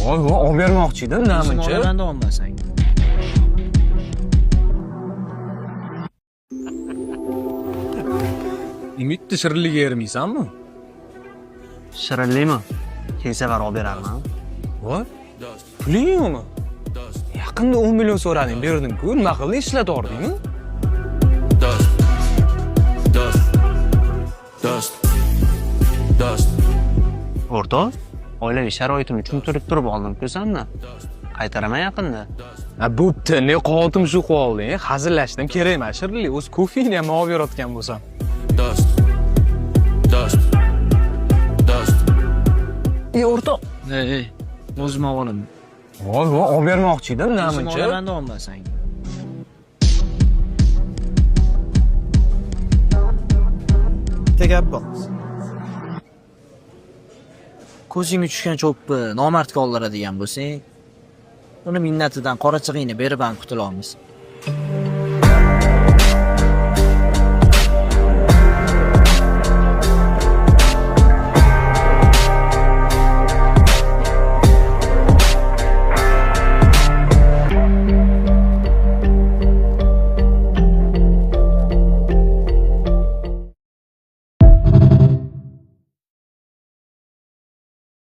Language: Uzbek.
Voy, olib bermoqchi edim, namuncha. Olaman olmasang. Umidni shirinligiga ermaysanmi? Shirinlimi? Kelsavor olib berarman. Voy, puling yo'qmi? Yaqinda 10 million so'radim, berdim-ku. Nima qildi, ishlatordingmi? O'rtoq, oilaviy sharoitimni tushuntirib turib oldim-ku senni. Qaytaraman yaqinda. Bo'pti, ne qotim shu qolding. Hazillashdim, kerak emas. Shirinlik o'z kofeni ham olib berayotgan bo'lsam. O'rtoq. Ey, o'zim olaman. Voy, olib bermoqchi edim, namuncha. Olaman olmasang. Tegab bor. Ko'zingga tushgan cho'pni nomardga oldiradigan bo'lsang, uni minnatidan qora chig'ingni berib ham qutula olmaysan.